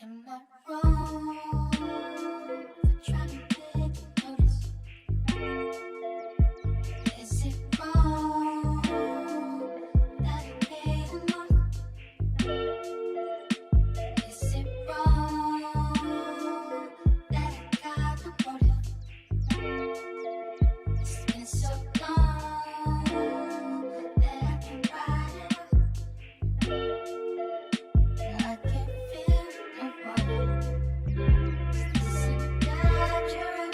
Am I wrong for trying to take notice? Is it wrong that I paid enough? Is it wrong that I got the motive? It's been so long that I can write it up. I can feel the water. Is it that you're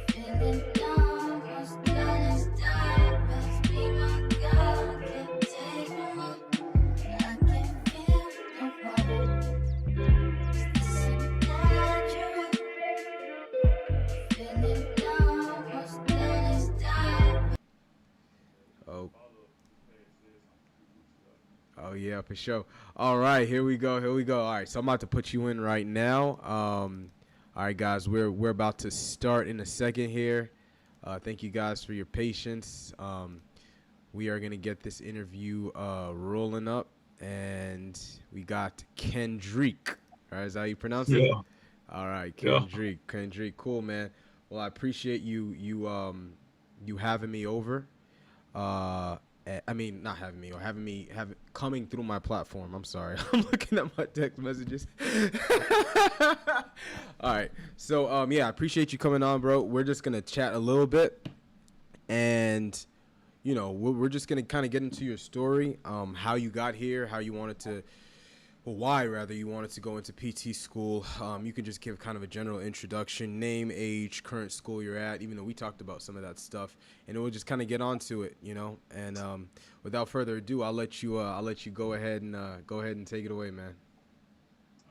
feeling almost done as done? Must be my God, can't take no more. I can feel the water. Is it that you're feeling almost done as done? Oh yeah, for sure. All right, here we go. All right, so I'm about to put you in right now. All right, guys, we're about to start in a second here. Thank you guys for your patience. We are gonna get this interview rolling up, and we got Kendrick. All right, is that how you pronounce it? Yeah. All right, Yeah. Kendrick, cool, man. Well, I appreciate you having me over. I mean, not having me, or coming through my platform. I'm sorry. I'm looking at my text messages. All right. So, yeah, I appreciate you coming on, bro. We're just going to chat a little bit, and, you know, we're just going to kind of get into your story, how you got here, how you wanted to, well, why rather you wanted to go into PT school. You can just give kind of a general introduction, name, age, current school you're at, even though we talked about some of that stuff, and we'll just kind of get onto it, you know. And without further ado, I'll let you go ahead and take it away, man.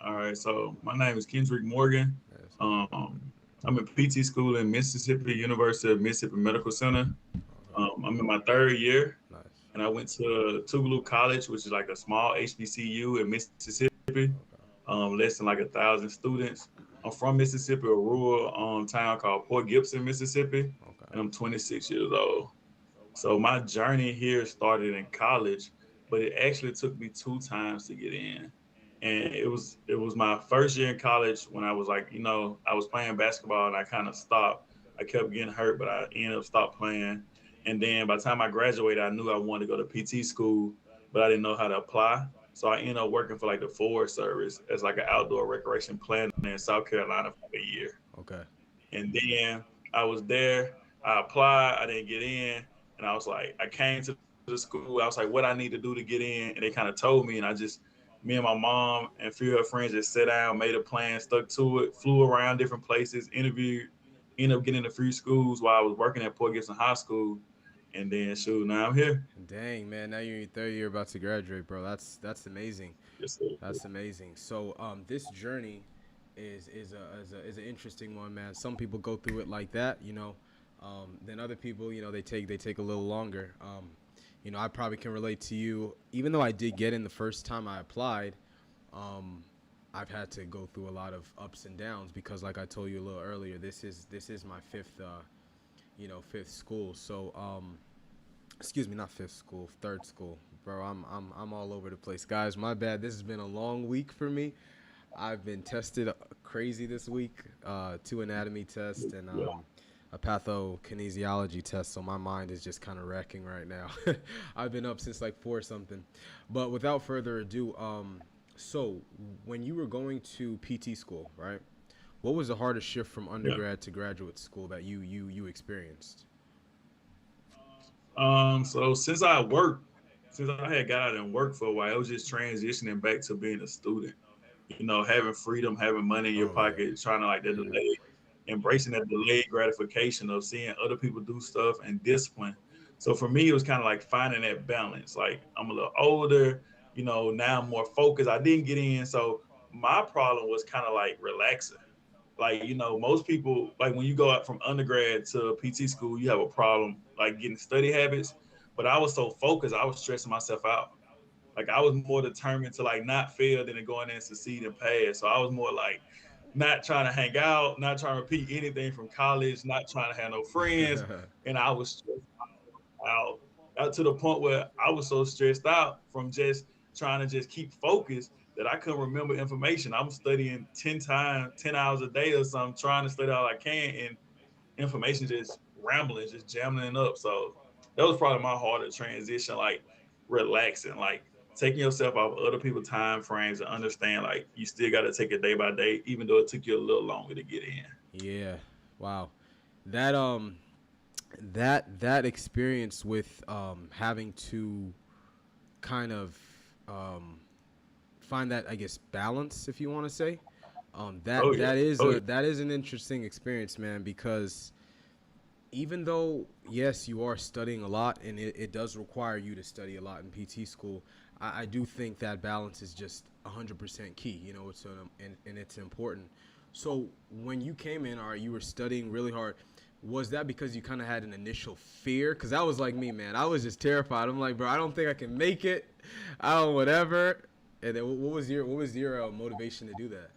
All right. So my name is Kendrick Morgan. Yes. I'm in PT school in Mississippi, University of Mississippi Medical Center. I'm in my third year, Nice. and I went to Tougaloo College, which is like a small HBCU in Mississippi, less than like 1,000 students. I'm from Mississippi, a rural town called Port Gibson, Mississippi, Okay. and I'm 26 years old. So my journey here started in college, but it actually took me 2 times to get in. And it was my first year in college when I was like, I was playing basketball and I kind of stopped. I kept getting hurt, but I ended up stopped playing. And then by the time I graduated, I knew I wanted to go to PT school, but I didn't know how to apply. So I ended up working for like the Forest Service as like an outdoor recreation planner in South Carolina for a year. Okay. And then I was there, I applied, I didn't get in. And I was like, I came to the school, I was like, what I need to do to get in. And they kind of told me, and me and my mom and a few of her friends just sat down, made a plan, stuck to it, flew around different places, ended up getting into free schools while I was working at Port Gibson High School. And then, shoot, now I'm here. Dang, man, now you're in your third year about to graduate, bro. That's amazing. Yes, sir. That's amazing. So this journey is an interesting one, man. Some people go through it like that, you know. Then other people, you know, they take a little longer. You know, I probably can relate to you. Even though I did get in the first time I applied, I've had to go through a lot of ups and downs because, like I told you a little earlier, this is my fifth school. So excuse me, not fifth school, third school, bro. I'm all over the place, guys. My bad. This has been a long week for me. I've been tested crazy this week. 2 anatomy tests and a pathokinesiology test. So my mind is just kind of wrecking right now. I've been up since like 4 something. But without further ado, so when you were going to PT school, right? What was the hardest shift from undergrad to graduate school that you experienced? So since I had got out and worked for a while, I was just transitioning back to being a student. You know, having freedom, having money in your Oh yeah. pocket, trying to like that delay, embracing that delayed gratification of seeing other people do stuff and discipline. So for me, it was kind of like finding that balance. Like I'm a little older, you know, now I'm more focused. I didn't get in, so my problem was kind of like relaxing. Like, you know, most people, like when you go out from undergrad to PT school, you have a problem like getting study habits. But I was so focused, I was stressing myself out. Like I was more determined to like not fail than to go in there and succeed and pass. So I was more like not trying to hang out, not trying to repeat anything from college, not trying to have no friends. And I was stressed out to the point where I was so stressed out from just trying to just keep focused that I couldn't remember information. I'm studying 10 hours a day or something, trying to study all I can, and information just rambling, just jamming it up. So that was probably my harder transition, like relaxing, like taking yourself off other people's time frames and understand like you still got to take it day by day, even though it took you a little longer to get in. Yeah. Wow. That that experience with having to kind of find that, I guess, balance, if you want to say, Oh yeah. Oh yeah. that is an interesting experience, man, because even though yes, you are studying a lot and it does require you to study a lot in PT school, I do think that balance is just 100% key. You know, and it's important. So when you came in, or you were studying really hard, was that because you kind of had an initial fear? Because that was like me, man. I was just terrified. I'm like, bro, I don't think I can make it. I don't whatever. And then what was your motivation to do that?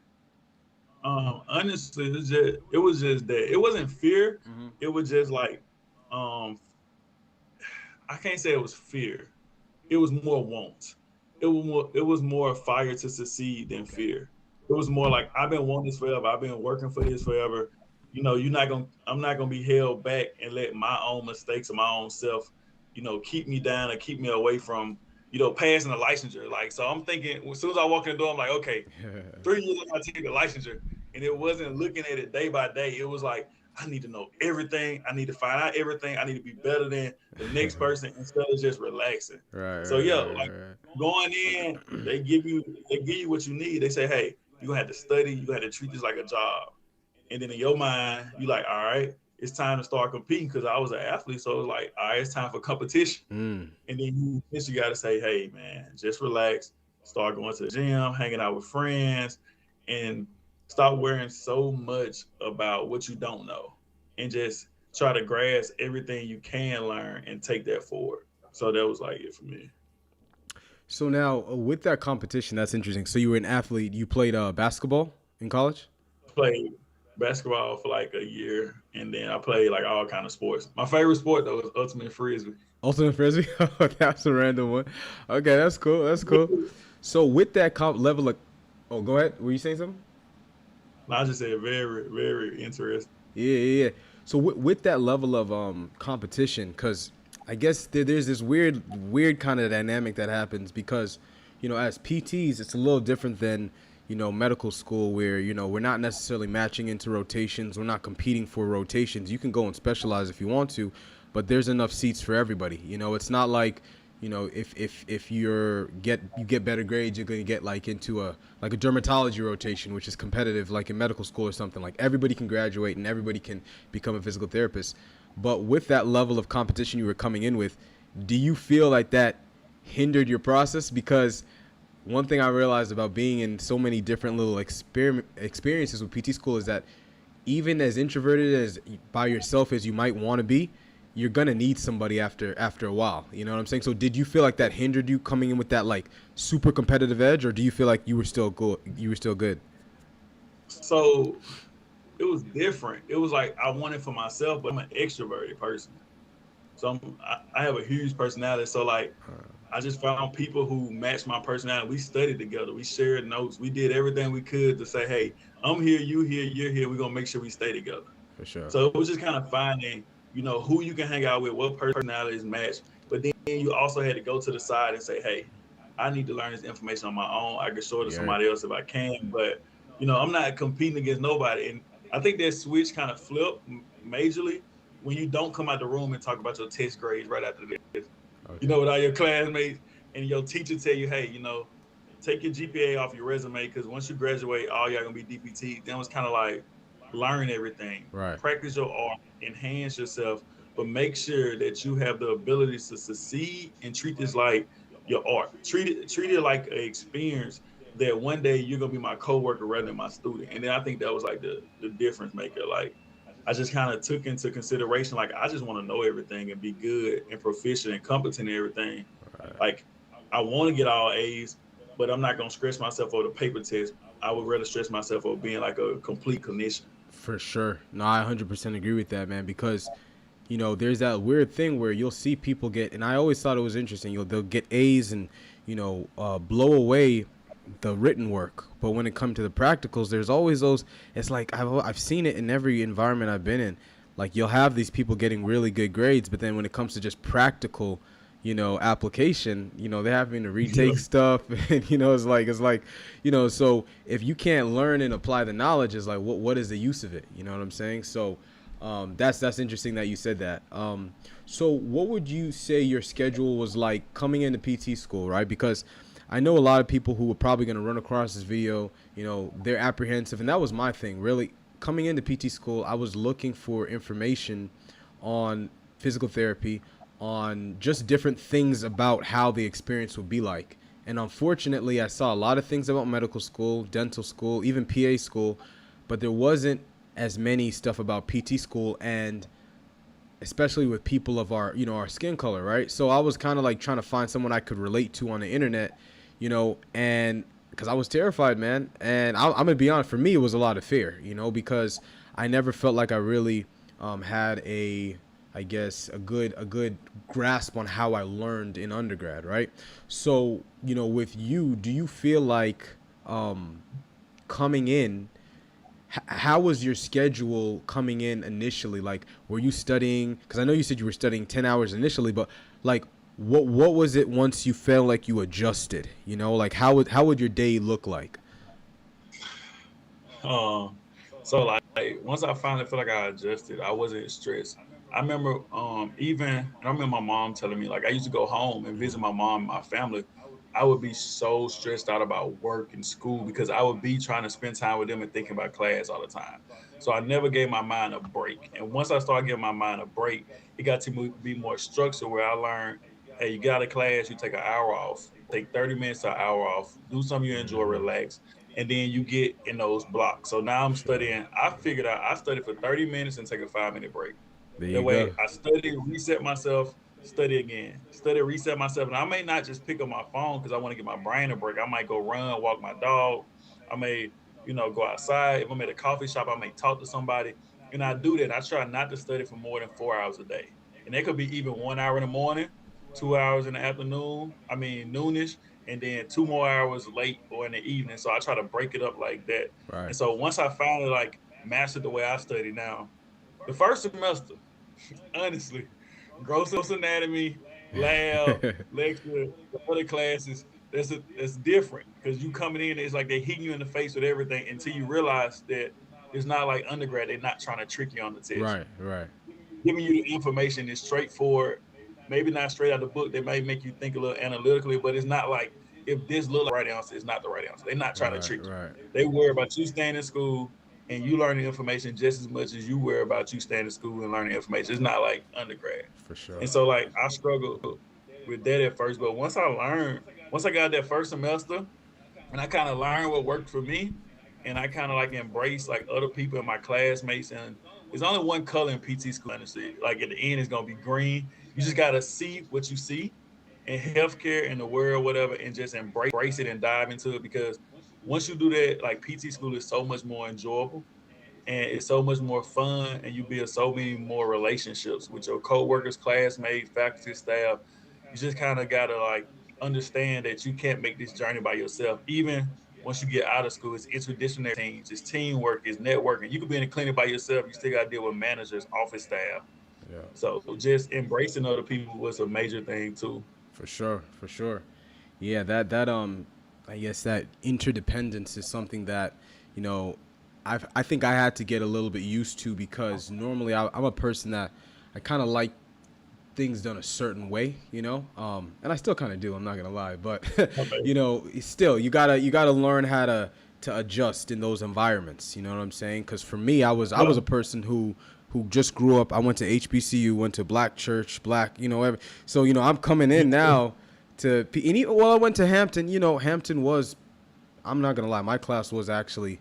Honestly, it was just that it wasn't fear. Mm-hmm. It was just like um I can't say it was fear. It was more want. It was more fire to succeed than Okay. fear. It was more like I've been wanting this forever. I've been working for this forever. You know, I'm not gonna be held back and let my own mistakes or my own self, you know, keep me down or keep me away from, you know, passing the licensure. Like so I'm thinking as soon as I walk in the door, I'm like, okay, 3 years I gotta take the licensure. And it wasn't looking at it day by day. It was like I need to know everything. I need to find out everything. I need to be better than the next person instead of just relaxing. Right, So right, yeah, right, like right. going in, they give you what you need. They say, hey, you gonna have to study, you gonna have to treat this like a job. And then in your mind, you like, all right, it's time to start competing because I was an athlete. So it was like, all right, it's time for competition. Mm. And then you gotta say, hey man, just relax, start going to the gym, hanging out with friends, and stop worrying so much about what you don't know. And just try to grasp everything you can learn and take that forward. So that was like it for me. So now with that competition, that's interesting. So you were an athlete. You played basketball in college? Played basketball for like a year, and then I played like all kind of sports. My favorite sport though was ultimate frisbee. Ultimate frisbee. That's a random one. Okay, that's cool. That's cool. So with that level of, oh, go ahead. Were you saying something? And I just said very, very interesting. Yeah, yeah, yeah. So with that level of competition, because I guess there's this weird kind of dynamic that happens because, you know, as PTs, it's a little different than, you know, medical school where, you know, we're not necessarily matching into rotations. We're not competing for rotations. You can go and specialize if you want to, but there's enough seats for everybody. You know, it's not like you know, if you get better grades, you're gonna get like into a dermatology rotation, which is competitive, like in medical school or something. Like everybody can graduate and everybody can become a physical therapist. But with that level of competition you were coming in with, do you feel like that hindered your process? Because one thing I realized about being in so many different little experiences with PT school is that even as introverted as by yourself as you might want to be, you're gonna need somebody after a while. You know what I'm saying? So did you feel like that hindered you coming in with that like super competitive edge, or do you feel like you were still good? So it was different. It was like I wanted for myself, but I'm an extroverted person. So I have a huge personality. So like I just found people who matched my personality. We studied together. We shared notes. We did everything we could to say, hey, I'm here, you here, you're here. We're gonna make sure we stay together. For sure. So it was just kind of finding, who you can hang out with, what personalities match. But then you also had to go to the side and say, hey, I need to learn this information on my own. I can show it to somebody else if I can. But, I'm not competing against nobody. And I think that switch kind of flipped majorly when you don't come out the room and talk about your test grades right after this. Okay. With all your classmates, and your teacher tell you, hey, take your GPA off your resume, because once you graduate, all y'all gonna be DPT. Then it was kind of like learn everything, Right. practice your art, enhance yourself, but make sure that you have the ability to succeed and treat this like your art. Treat it like an experience that one day you're gonna be my coworker rather than my student. And then I think that was like the difference maker. Like I just kind of took into consideration, like I just want to know everything and be good and proficient and competent in everything. Right. Like I want to get all A's, but I'm not gonna stress myself over the paper test. I would rather stress myself over being like a complete clinician. For sure. No, I 100% agree with that, man, because there's that weird thing where you'll see people get, and I always thought it was interesting, they'll get A's and, blow away the written work. But when it comes to the practicals, there's always those, it's like, I've seen it in every environment I've been in. Like you'll have these people getting really good grades, but then when it comes to just practical, application, they're having to retake stuff. And, it's like, so if you can't learn and apply the knowledge, it's like, what is the use of it? You know what I'm saying? So, that's interesting that you said that. So what would you say your schedule was like coming into PT school, right? Because I know a lot of people who are probably going to run across this video, they're apprehensive. And that was my thing, really. Coming into PT school, I was looking for information on physical therapy, on just different things about how the experience would be like. And unfortunately, I saw a lot of things about medical school, dental school, even PA school, but there wasn't as many stuff about PT school, and especially with people of our, our skin color, right? So I was kind of like trying to find someone I could relate to on the internet, and because I was terrified, man. And I'm going to be honest, for me, it was a lot of fear, because I never felt like I really had a good grasp on how I learned in undergrad, right? So, with you, do you feel like coming in, how was your schedule coming in initially? Like, were you studying? Because I know you said you were studying 10 hours initially, but like, what was it once you felt like you adjusted? Like how would your day look like? So like once I finally felt like I adjusted, I wasn't stressed. I remember I remember my mom telling me, like, I used to go home and visit my mom and my family. I would be so stressed out about work and school because I would be trying to spend time with them and thinking about class all the time. So I never gave my mind a break. And once I started giving my mind a break, it got to be more structured, where I learned, hey, you got a class, you take an hour off, take 30 minutes to an hour off, do something you enjoy, relax, and then you get in those blocks. So now I'm studying. I figured out I study for 30 minutes and take a 5-minute break. There That you way go. I study, reset myself, study again, study, reset myself. And I may not just pick up my phone because I want to get my brain a break. I might go run, walk my dog. I may, go outside. If I'm at a coffee shop, I may talk to somebody. And I do that. I try not to study for more than 4 hours a day. And that could be even 1 hour in the morning, 2 hours in the afternoon, noonish, and then 2 more hours late or in the evening. So I try to break it up like that. Right. And so once I finally like mastered the way I study now, the first semester, honestly, gross anatomy, lab, lecture, other classes, that's different because you coming in, it's like they hitting you in the face with everything until you realize that it's not like undergrad. They're not trying to trick you on the test. Right. Giving you the information is straightforward, maybe not straight out the book. They may make you think a little analytically, but it's not like if this look like the right answer, it's not the right answer. They're not trying to Right, trick you. right. They worry about you staying in school and you learning information just as much as you worry about you staying in school and learning information. It's not like undergrad. For sure. And so like I struggled with that at first, but once I got that first semester, and I kind of learned what worked for me, and I kind of like embraced like other people in my classmates. And there's only one color in PT school, honestly. Like at the end, it's gonna be green. You just gotta see what you see in healthcare in the world, whatever, and just embrace it and dive into it. Because once you do that, like PT school is so much more enjoyable and it's so much more fun, and you build so many more relationships with your coworkers, classmates, faculty, staff. You just kind of gotta like understand that you can't make this journey by yourself. Even once you get out of school, it's interdisciplinary teams, it's teamwork, it's networking. You could be in a clinic by yourself, you still gotta deal with managers, office staff. Yeah. So just embracing other people was a major thing too. For sure, for sure. Yeah, that I guess that interdependence is something that, you know, I think I had to get a little bit used to, because normally I'm a person that I kind of like things done a certain way, you know, and I still kind of do. I'm not gonna lie, but Okay. you know, still you gotta learn how to adjust in those environments. You know what I'm saying? Because for me, I was a person who just grew up. I went to HBCU, went to black church, black, you know, so you know I'm coming in now to well, I went to Hampton. You know, Hampton was, I'm not gonna lie, my class was actually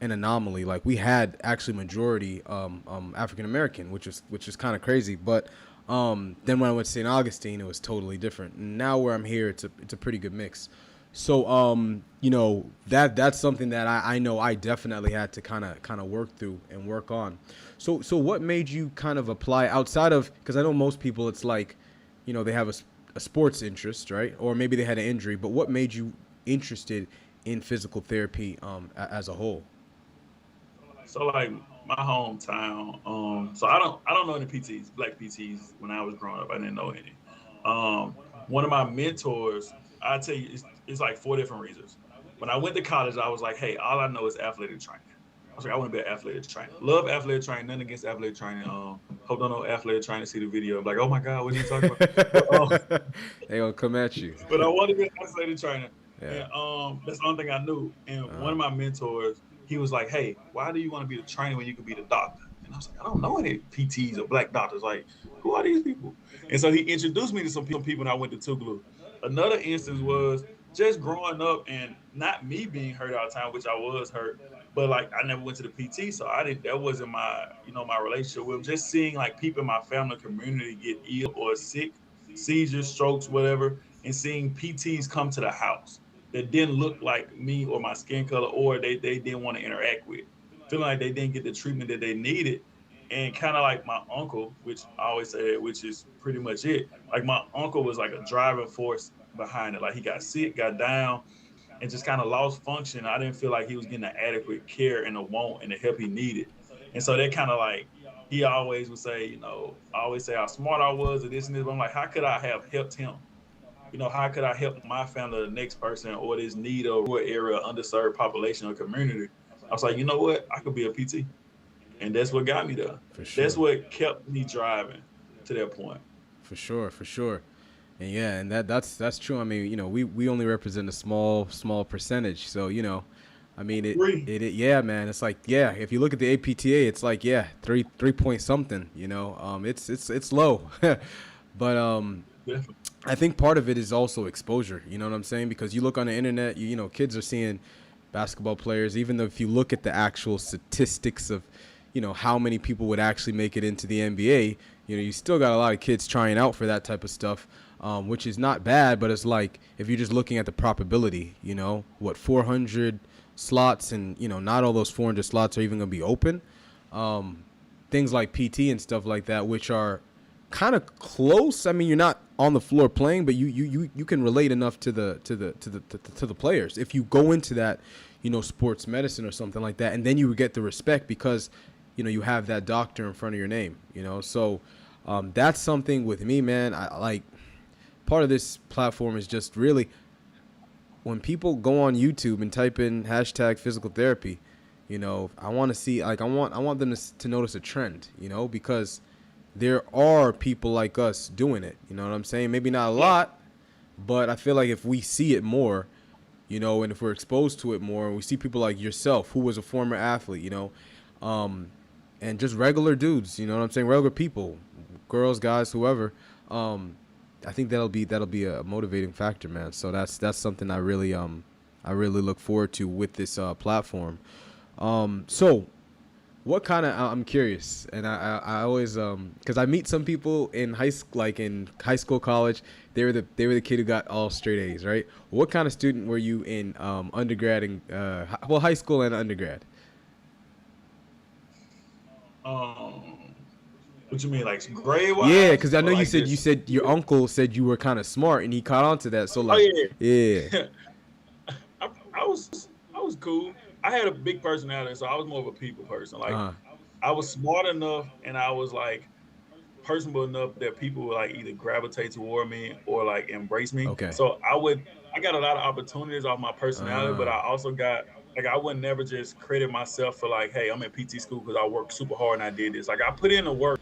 an anomaly. Like we had actually majority African American, which is kind of crazy. But then when I went to St. Augustine, it was totally different. And now where I'm here, it's a pretty good mix. So you know, that's something that I know I definitely had to kind of work through and work on. So what made you kind of apply outside of, because I know most people it's like, you know, they have a sports interest, right? Or maybe they had an injury, but what made you interested in physical therapy as a whole? So like my hometown, so I don't know any PTs, black PTs when I was growing up. I didn't know any. One of my mentors, I tell you, it's like four different reasons. When I went to college, I was like, hey, all I know is athletic training. I was like, I want to be an athletic trainer. Love athletic training, nothing against athletic training. Hope don't know athletic training, see the video. I'm like, oh my God, what are you talking about? They gonna come at you. But I wanted to be an athletic trainer. Yeah. And that's the only thing I knew. And one of my mentors, he was like, hey, why do you want to be the trainer when you could be the doctor? And I was like, I don't know any PTs or black doctors. Like, who are these people? And so he introduced me to some people when I went to Tougaloo. Another instance was just growing up and not me being hurt all the time, which I was hurt, but like I never went to the PT, so I didn't. That wasn't my, my relationship with him. Just seeing like people in my family community get ill or sick, seizures, strokes, whatever, and seeing PTs come to the house that didn't look like me or my skin color, or they didn't want to interact with, feeling like they didn't get the treatment that they needed. And kind of like my uncle, which I always say that, which is pretty much it. Like my uncle was like a driving force behind it. Like he got sick, got down, and just kind of lost function. I didn't feel like he was getting the adequate care and the want and the help he needed. And so that kind of like, he always would say, I always say how smart I was or this and this. But I'm like, how could I have helped him? How could I help my family, or the next person, or this need or rural area, underserved population or community? I was like, you know what? I could be a PT. And that's what got me there. For sure. That's what kept me driving to that point. For sure, for sure. And yeah, and that's true. I mean, we only represent a small percentage. So, I mean, yeah, man. It's like, yeah, if you look at the APTA, it's like, yeah, three point something, it's low. But Definitely. I think part of it is also exposure, you know what I'm saying? Because you look on the internet, kids are seeing basketball players, even though if you look at the actual statistics of, how many people would actually make it into the NBA, you still got a lot of kids trying out for that type of stuff, which is not bad, but it's like, if you're just looking at the probability, 400 slots, and, not all those 400 slots are even going to be open. Things like PT and stuff like that, which are kind of close. I mean, you're not on the floor playing, but you can relate enough to the players. If you go into that, sports medicine or something like that, and then you would get the respect because, you have that doctor in front of your name, So that's something with me, man. I like, part of this platform is just really when people go on YouTube and type in hashtag physical therapy, I want to see, like, I want them to notice a trend, because there are people like us doing it. You know what I'm saying? Maybe not a Yeah. lot, but I feel like if we see it more, you know, and if we're exposed to it more, and we see people like yourself, who was a former athlete, you know, and just regular dudes, you know what I'm saying, regular people, girls, guys, whoever, I think that'll be a motivating factor, man. So that's something I really look forward to with this platform. So what kind of, I'm curious, and I always because I meet some people in high school, college. They were the kid who got all straight A's, right? What kind of student were you in undergrad and high school and undergrad? Um, what you mean, like grade Yeah, wise, because I or know you like said just? your uncle said you were kind of smart and he caught on to that. So Oh like, yeah, yeah, I was cool. I had a big personality, so I was more of a people person. Like uh, I was smart enough, and I was like personable enough that people would like either gravitate toward me or like embrace me. okay, So I got a lot of opportunities off my personality, but uh, I also got like I would never just credit myself for like, hey, I'm in PT school because I worked super hard and I did this. Like I put in the work,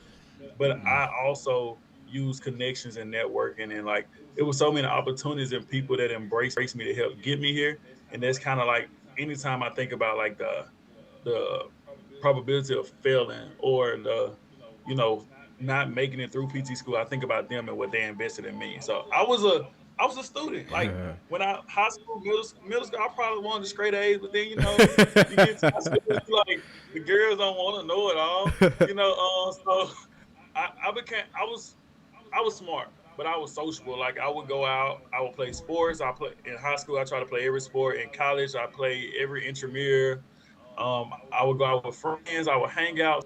but I also use connections and networking, and like it was so many opportunities and people that embraced me to help get me here. And that's kind of like anytime I think about like the probability of failing or the you know not making it through PT school, I think about them and what they invested in me. So I was a student. Like when I high school, middle school, I probably wanted the straight A's, but then you get to high school, you like the girls don't want to know it all. So I was smart, but I was sociable. Like I would go out, I would play sports. I play in high school. I try to play every sport. In college, I play every intramural. I would go out with friends. I would hang out.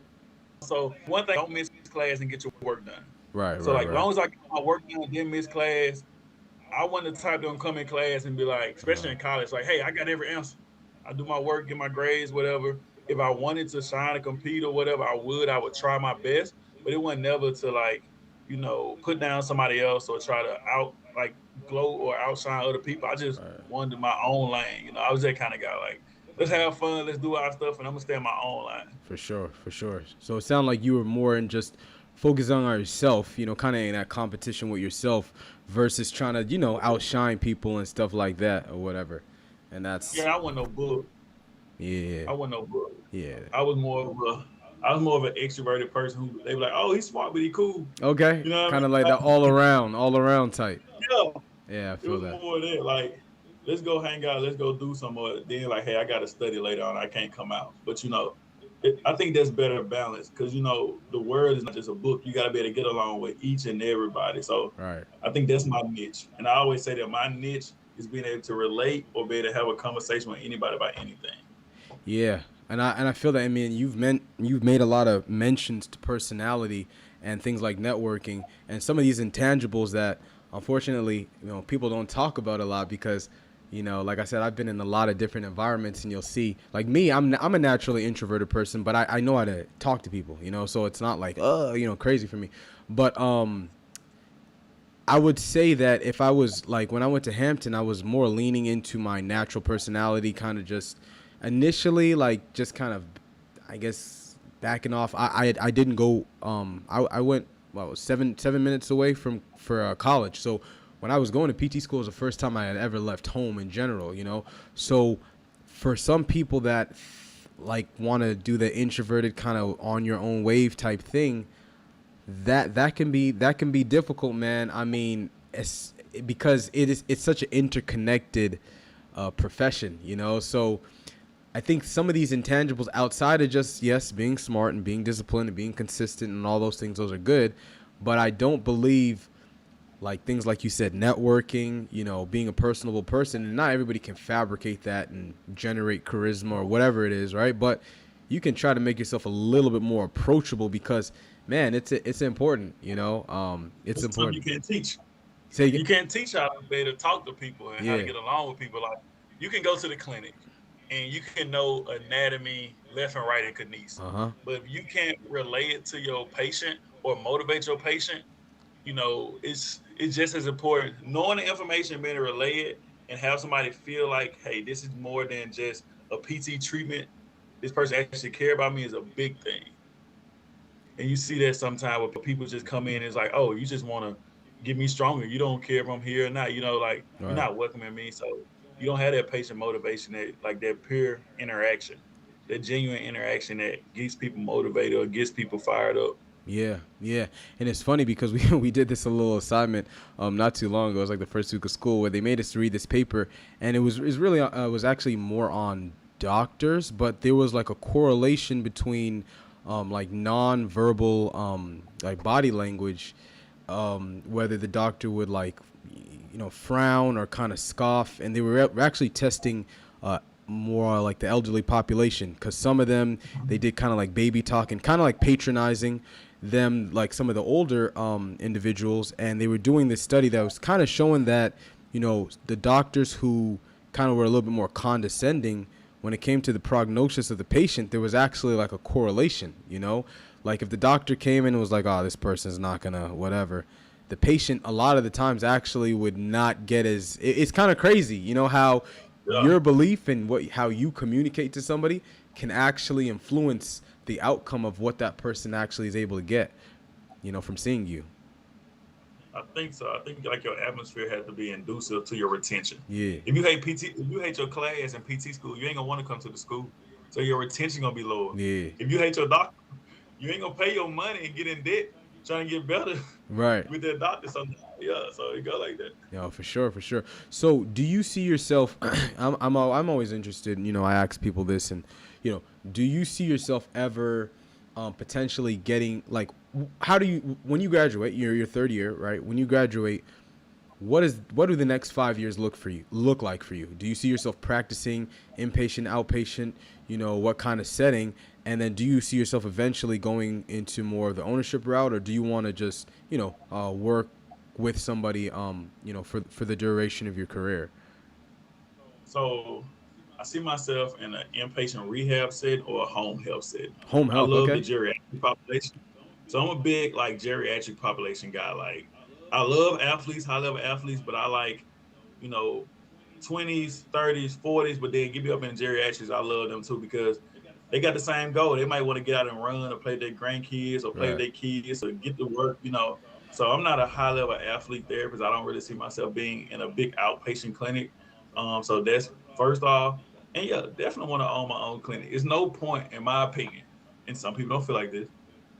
So one thing, don't miss class and get your work done. right, So right, like, as right, long as I get my work done, and didn't miss class, I wasn't the type to come in class and be like, especially in college, like, hey, I got every answer. I do my work, get my grades, whatever. If I wanted to shine and compete or whatever, I would. I would try my best, but it wasn't never to like, put down somebody else or try to out like glow or outshine other people. I just right. wanted my own lane. I was that kind of guy. Like, let's have fun, let's do our stuff, and I'm gonna stay in my own lane. For sure, for sure. So it sounded like you were more in just focusing on yourself, you know, kind of in that competition with yourself versus trying to, you know, outshine people and stuff like that or whatever. And that's, Yeah, I wasn't no book. yeah, I wasn't no book. yeah. I was more of I was more of an extroverted person who they were like, oh, he's smart, but he cool. Okay, You know what I kind of mean? like that all around type. Yeah, Yeah, I it feel was that. more of that. Like, let's go hang out, let's go do some more. Then like, hey, I got to study later on. I can't come out. But I think that's better balance because the world is not just a book. You got to be able to get along with each and everybody. So Right. I think that's my niche, and I always say that my niche is being able to relate or be able to have a conversation with anybody about anything. Yeah, and I feel that. I mean, you've made a lot of mentions to personality and things like networking and some of these intangibles that unfortunately, you know, people don't talk about a lot because, you know, like I said, I've been in a lot of different environments and you'll see, like me, I'm a naturally introverted person, but I know how to talk to people, you know, so it's not like, you know, crazy for me. But I would say that if I was like when I went to Hampton, I was more leaning into my natural personality, kind of just initially, like just kind of, I guess, backing off. I didn't go. I went well 7 minutes away for college. So when I was going to PT school, it was the first time I had ever left home in general. You know, so for some people that like want to do the introverted kind of on your own wave type thing, that can be difficult, man. I mean, because it's such an interconnected profession, you know. So I think some of these intangibles outside of just yes being smart and being disciplined and being consistent and all those things, those are good, but I don't believe like things like you said, networking, you know, being a personable person, and not everybody can fabricate that and generate charisma or whatever it is, right? But you can try to make yourself a little bit more approachable because, man, it's important, you know. It's It's something you important. can't teach. Say You again? can't teach how to be able to talk to people and how to Yeah. get along with people. Like, you can go to the clinic and you can know anatomy left and right in kidneys, Uh huh. but if you can't relay it to your patient or motivate your patient, it's just as important knowing the information, being able to relay it, and have somebody feel like, hey, this is more than just a PT treatment. This person actually care about me is a big thing. And you see that sometimes where people just come in and it's like, oh, you just want to get me stronger. You don't care if I'm here or not. Like you're Right. not welcoming me. So you don't have that patient motivation, that like that pure interaction, that genuine interaction that gets people motivated or gets people fired up. Yeah, yeah, and it's funny because we we did this a little assignment not too long ago. It was like the first week of school where they made us read this paper, and it was really it was actually more on doctors, but there was like a correlation between like non-verbal like body language, whether the doctor would like frown or kind of scoff, and they were actually testing more like the elderly population, because some of them they did kind of like baby talk and kind of like patronizing them, like some of the older individuals, and they were doing this study that was kind of showing that the doctors who kind of were a little bit more condescending when it came to the prognosis of the patient, there was actually like a correlation. Like if the doctor came in and was like, oh, this person's not gonna whatever, the patient a lot of the times actually would not get as it's kind of crazy, how Yeah. your belief and how you communicate to somebody can actually influence the outcome of what that person actually is able to get, from seeing you. I think so. I think like your atmosphere has to be inducive to your retention. Yeah. If you hate your class in PT school, you ain't gonna want to come to the school. So your retention gonna be lower. Yeah. If you hate your doctor, you ain't gonna pay your money and get in debt trying to get better Right. with that doctor. So yeah, so it go like that. For sure, for sure. So, do you see yourself? I'm always interested. I ask people this, and do you see yourself ever potentially getting like? How do you when you graduate? Your third year, right? When you graduate, what do the next 5 years look like for you? Do you see yourself practicing inpatient, outpatient? What kind of setting? And then do you see yourself eventually going into more of the ownership route, or do you want to just work with somebody for the duration of your career? So I see myself in an inpatient rehab setting or a home health setting. Home I health, love the okay. geriatric population. So I'm a big like geriatric population guy. Like I love athletes, high level athletes, but I like, you know, 20s, 30s, 40s, but then get me up in geriatrics. I love them too because they got the same goal. They might want to get out and run or play with their grandkids or play with Right. their kids or get to work. So I'm not a high level athlete therapist. I don't really see myself being in a big outpatient clinic. So that's first off. And yeah, definitely want to own my own clinic. It's no point, in my opinion, and some people don't feel like this,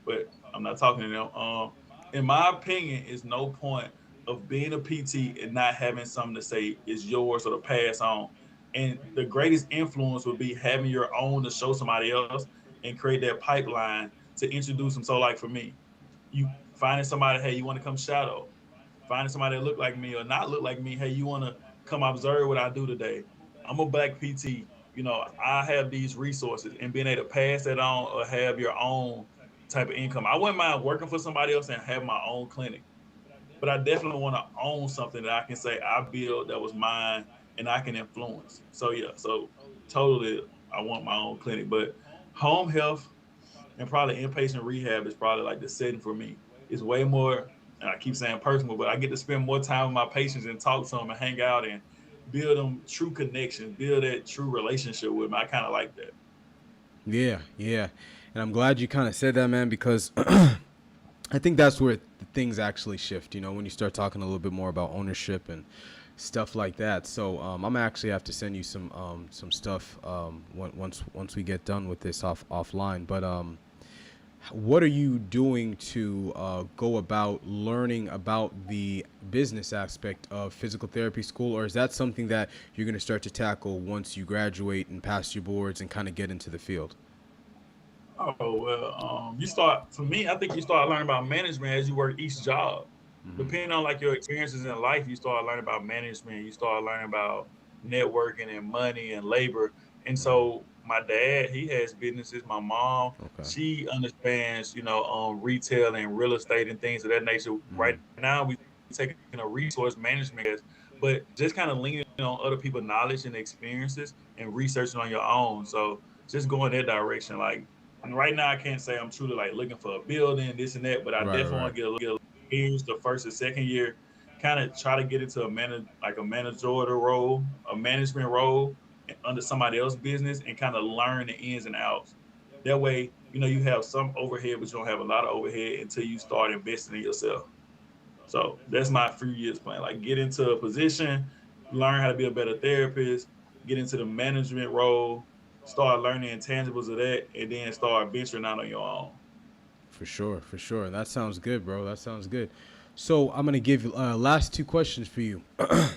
but I'm not talking to them. In my opinion, it's no point of being a PT and not having something to say is yours or to pass on. And the greatest influence would be having your own to show somebody else and create that pipeline to introduce them. So, like for me, you finding somebody, hey, you want to come shadow, finding somebody that look like me or not look like me, hey, you want to come observe what I do today. I'm a black PT. I have these resources and being able to pass that on or have your own type of income. I wouldn't mind working for somebody else and have my own clinic, but I definitely want to own something that I can say I built that was mine and I can influence. So yeah, so totally I want my own clinic, but home health and probably inpatient rehab is probably like the setting for me. It's way more, and I keep saying personal, but I get to spend more time with my patients and talk to them and hang out and build them true connections, build that true relationship with them. I kind of like that. Yeah, yeah. And I'm glad you kind of said that, man, because I think that's where things actually shift, when you start talking a little bit more about ownership and stuff like that. So I'm gonna actually have to send you some stuff once we get done with this offline. But what are you doing to go about learning about the business aspect of physical therapy school, or is that something that you're going to start to tackle once you graduate and pass your boards and kind of get into the field? Oh well, you start for me. I think you start learning about management as you work each job. Hmm. Depending on like your experiences in life, you start learning about management. You start learning about networking and money and labor. And so my dad, he has businesses. My mom, Okay. she understands, retail and real estate and things of that nature. Hmm. Right now, we taking a resource management class, but just kind of leaning on other people's knowledge and experiences and researching on your own. So just going that direction, like. And right now, I can't say I'm truly like looking for a building, this and that, but I Right, definitely right. want to get a little experience the first and second year, kind of try to get into a managerial role, a management role under somebody else's business, and kind of learn the ins and outs. That way, you have some overhead, but you don't have a lot of overhead until you start investing in yourself. So that's my few years plan. Like get into a position, learn how to be a better therapist, get into the management role, start learning intangibles of that, and then start venturing out on your own. For sure, for sure. That sounds good, bro. That sounds good. So I'm gonna give last two questions for you. The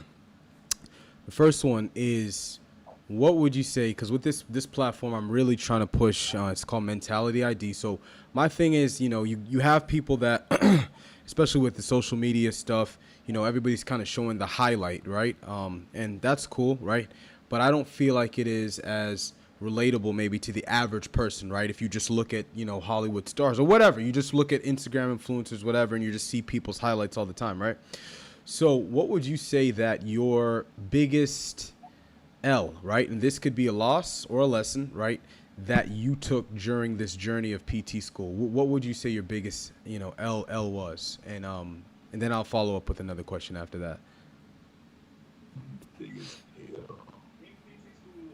first one is, what would you say? Because with this platform, I'm really trying to push. It's called Mentality ID. So my thing is, you have people that, especially with the social media stuff, everybody's kind of showing the highlight, right? And that's cool, right? But I don't feel like it is as relatable maybe to the average person, right? If you just look at, Hollywood stars or whatever, you just look at Instagram influencers, whatever, and you just see people's highlights all the time, right? So what would you say that your biggest L, right? And this could be a loss or a lesson, right? That you took during this journey of PT school. What would you say your biggest, L was? And then I'll follow up with another question after that.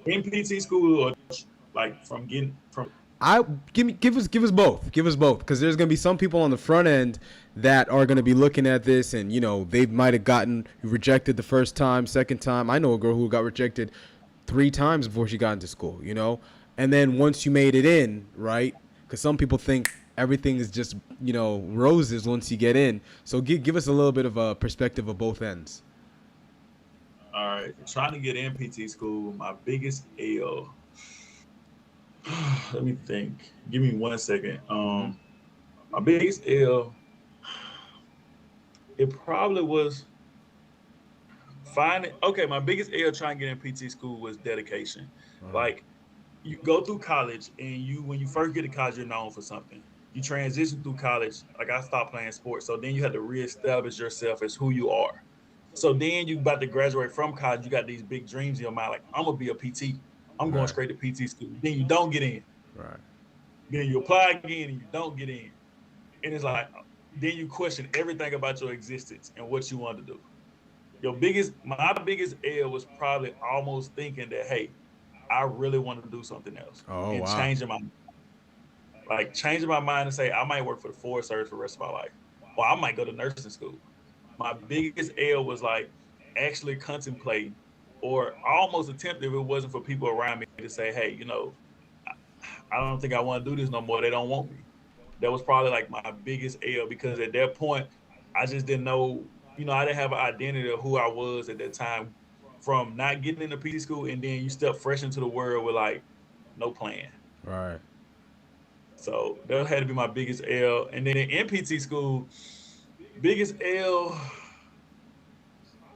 In PT school, or like from getting from. Give us both. Give us both, because there's gonna be some people on the front end that are gonna be looking at this, and they might have gotten rejected the first time, second time. I know a girl who got rejected 3 times before she got into school. And then once you made it in, right? Because some people think everything is just roses once you get in. So give us a little bit of a perspective of both ends. All right, trying to get in PT school, my biggest L. Let me think. Give me 1 second. My biggest L, it probably was finding. Okay, my biggest L trying to get in PT school was dedication. Like, you go through college, and when you first get to college, you're known for something. You transition through college. Like, I stopped playing sports, so then you have to reestablish yourself as who you are. So then you about to graduate from college. You got these big dreams in your mind, like, I'm gonna be a PT. I'm going straight to PT school. Then you don't get in. Right. Then you apply again and you don't get in. And it's like, then you question everything about your existence and what you want to do. My biggest L was probably almost thinking that, hey, I really want to do something else. Oh, and wow. changing my mind and say, I might work for the Forest Service for the rest of my life. Or I might go to nursing school. My biggest L was like actually contemplating, or almost attempt, if it wasn't for people around me to say, hey, I don't think I want to do this no more. They don't want me. That was probably like my biggest L, because at that point, I just didn't know, I didn't have an identity of who I was at that time, from not getting into PT school, and then you step fresh into the world with like no plan. Right. So that had to be my biggest L. And then in PT school, biggest L,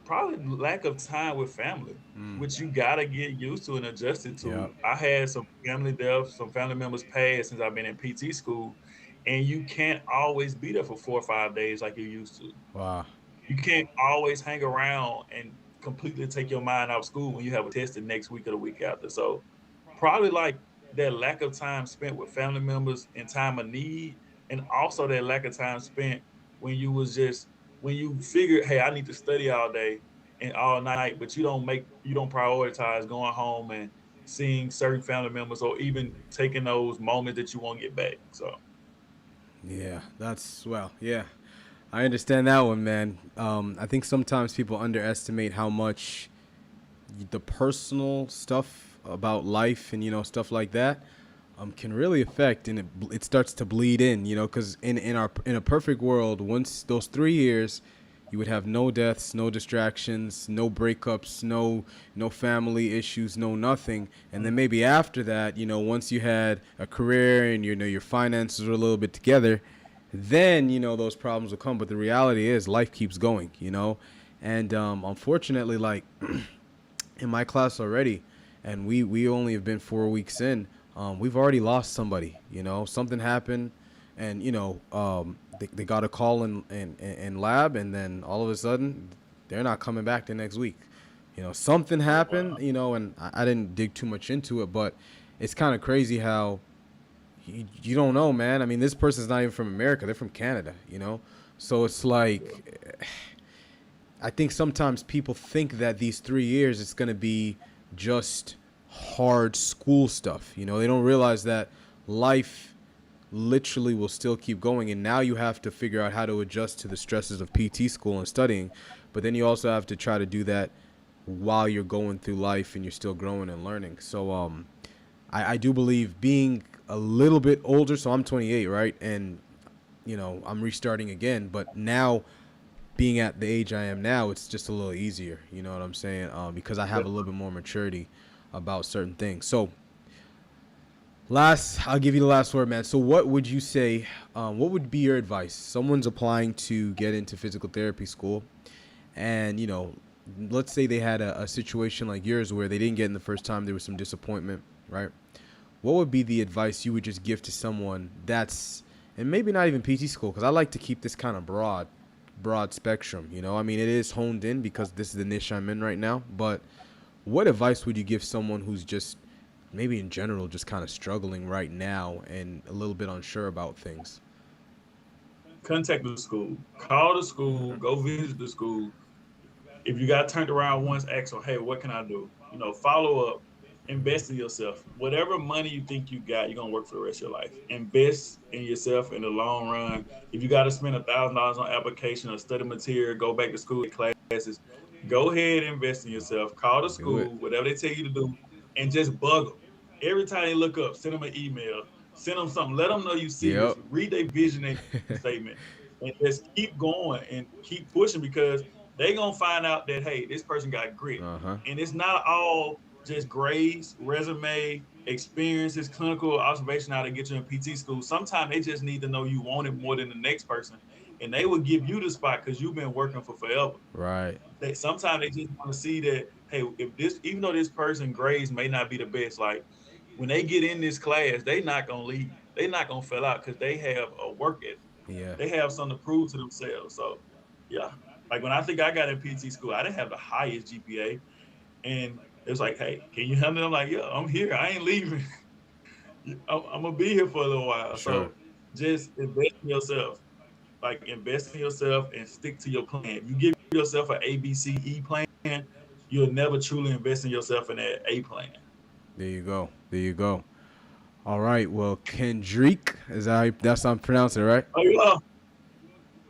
probably lack of time with family, which you gotta get used to and adjusted to. Yep. I had some family deaths, some family members passed since I've been in PT school, and you can't always be there for 4 or 5 days like you used to. Wow. You can't always hang around and completely take your mind out of school when you have a test the next week or the week after. So probably like that lack of time spent with family members in time of need, and also that lack of time spent when you figure, hey, I need to study all day and all night, but you don't prioritize going home and seeing certain family members, or even taking those moments that you won't get back. So Yeah, yeah. I understand that one, man. I think sometimes people underestimate how much the personal stuff about life and stuff like that can really affect, and it starts to bleed in, because in a perfect world, once those 3 years, you would have no deaths, no distractions, no breakups, no family issues, no nothing. And then maybe after that, once you had a career and your finances were a little bit together, then those problems will come. But the reality is life keeps going, and unfortunately, like in my class already, and we only have been 4 weeks in, we've already lost somebody. Something happened, and they got a call in lab, and then all of a sudden they're not coming back the next week. Something happened, and I didn't dig too much into it, but it's kind of crazy how you don't know, man. I mean, this person's not even from America. They're from Canada, So it's like, I think sometimes people think that these 3 years, it's going to be just hard school stuff. They don't realize that life literally will still keep going. And now you have to figure out how to adjust to the stresses of PT school and studying. But then you also have to try to do that while you're going through life and you're still growing and learning. So I do believe being a little bit older, so I'm 28, right? And, you know, I'm restarting again. But now being at the age I am now, it's just a little easier. You know what I'm saying? Because I have a little bit more maturity about certain things. So I'll give you the last word, man. So what would you say, what would be your advice? Someone's applying to get into physical therapy school and, you know, let's say they had a situation like yours where they didn't get in the first time, there was some disappointment, right? What would be the advice you would just give to someone that's, and maybe not even PT school, because I like to keep this kind of broad spectrum, you know? I mean, it is honed in because this is the niche I'm in right now, but what advice would you give someone who's just, maybe in general, just kind of struggling right now and a little bit unsure about things? Contact the school. Call the school. Go visit the school. If you got turned around once, ask them, hey, what can I do? You know, follow up. Invest in yourself. Whatever money you think you got, you're going to work for the rest of your life. Invest in yourself in the long run. If you got to spend $1,000 on application or study material, go back to school classes, go ahead and invest in yourself. Call the school, whatever they tell you to do, and just bug them. Every time they look up, send them an email, send them something, let them know you serious. Yep. Read their vision and statement, and just keep going and keep pushing because they're going to find out that, hey, this person got grit. And it's not all just grades, resume, experiences, clinical observation, how to get you in PT school. Sometimes they just need to know you want it more than the next person, and they will give you the spot because you've been working for forever. Right. Sometimes they just want to see that, hey, if this, even though this person grades may not be the best, like when they get in this class, they not gonna leave. They not gonna fail out because they have a work ethic. Yeah. They have something to prove to themselves. So, yeah. Like when I think I got in PT school, I didn't have the highest GPA, and it was like, hey, can you help me? I'm like, yeah, I'm here. I ain't leaving. I'm gonna be here for a little while. Sure. So, just invest in yourself. Like invest in yourself and stick to your plan. If you give yourself an A, B, C, E plan, you'll never truly invest in yourself in that A plan. There you go. There you go. All right. Well, Kendrick, that's how I'm pronouncing it, right? Oh, yeah.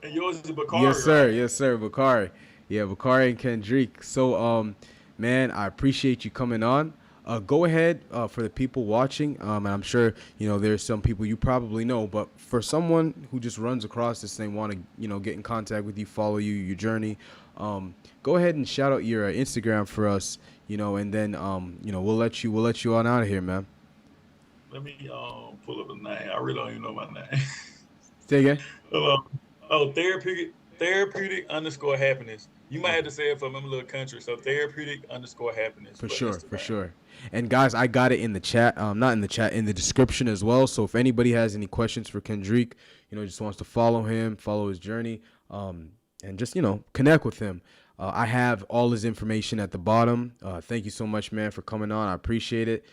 And yours is Bakari. Yes, sir. Right? Yes, sir. Bakari. Yeah, Bakari and Kendrick. So, man, I appreciate you coming on. Go ahead for the people watching. And I'm sure, you know, there's some people you probably know, but for someone who just runs across this thing, want to, you know, get in contact with you, follow you, your journey, go ahead and shout out your Instagram for us, you know, and then, you know, we'll let you on out of here, man. Let me pull up a name. I really don't even know my name. Say again. Therapeutic _ happiness. You might have to say it for a little country. So therapeutic _ happiness. For sure. And guys, I got it in the chat. Not in the chat, in the description as well. So if anybody has any questions for Kendrick, you know, just wants to follow him, follow his journey, and just, you know, connect with him. I have all his information at the bottom. Thank you so much, man, for coming on. I appreciate it.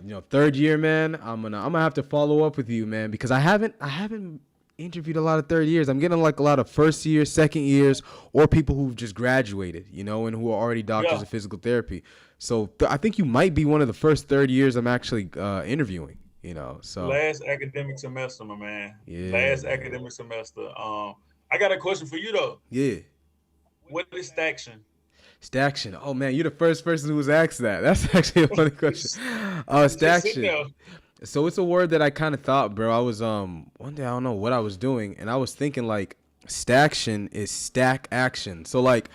You know, third year, man. I'm gonna have to follow up with you, man, because I haven't interviewed a lot of third years. I'm getting like a lot of first year, second years, or people who've just graduated, you know, and who are already doctors of physical therapy. So I think you might be one of the first third years I'm actually interviewing, you know. So last academic semester, my man. Yeah. Last academic semester. I got a question for you though. Yeah. What is staction? Staction. Oh man, you're the first person who was asked that. That's actually a funny question. Staction. So it's a word that I kind of thought, bro. I was one day I don't know what I was doing, and I was thinking like staction is stack action. So like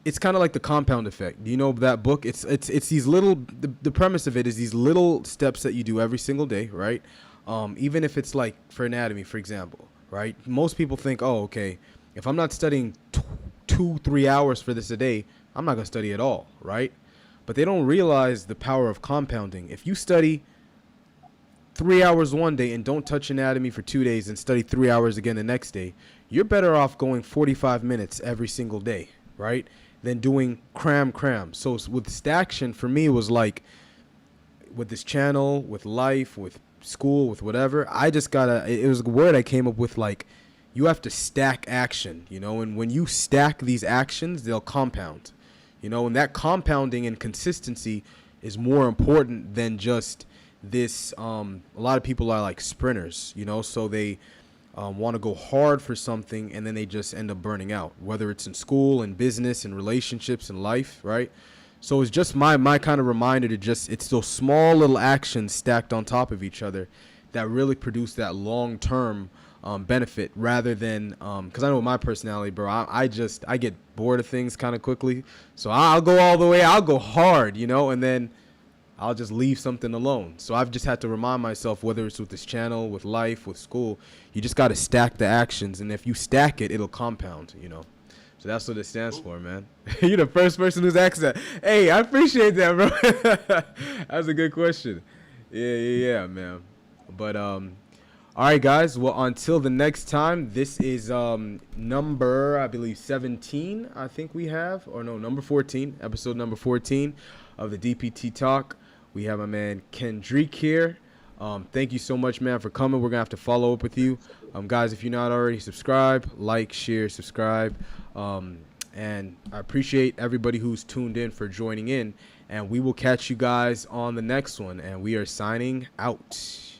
it's kind of like the compound effect. Do you know that book? It's these little the premise of it is these little steps that you do every single day, right? Even if it's like for anatomy, for example, right? Most people think, oh, okay, if I'm not studying 2-3 hours for this a day, I'm not gonna study at all, right? But they don't realize the power of compounding. If you study 3 hours one day and don't touch anatomy for 2 days and study 3 hours again the next day, you're better off going 45 minutes every single day, right? Than doing cram. So with staction, for me, it was like with this channel, with life, with school, with whatever, I just gotta, it was a word I came up with, like, you have to stack action, you know, and when you stack these actions, they'll compound, you know, and that compounding and consistency is more important than just this a lot of people are like sprinters, you know, so they want to go hard for something and then they just end up burning out, whether it's in school and business and relationships and life, right? So it's just my kind of reminder to just, it's those small little actions stacked on top of each other that really produce that long-term benefit, rather than because I know my personality, bro, I get bored of things kind of quickly, so I'll go all the way, I'll go hard, you know, and then I'll just leave something alone. So I've just had to remind myself, whether it's with this channel, with life, with school, you just got to stack the actions, and if you stack it, it'll compound, you know. So that's what it stands for, man. You're the first person who's asked that. Hey, I appreciate that, bro. That's a good question. Yeah, man. But all right, guys. Well, until the next time, this is number, I believe, 17. I think we have, or no, number 14, episode number 14 of the DPT Talk. We have my man Kendrique here. Thank you so much, man, for coming. We're gonna have to follow up with you, guys. If you're not already, subscribe, like, share, subscribe. And I appreciate everybody who's tuned in for joining in, and we will catch you guys on the next one, and we are signing out.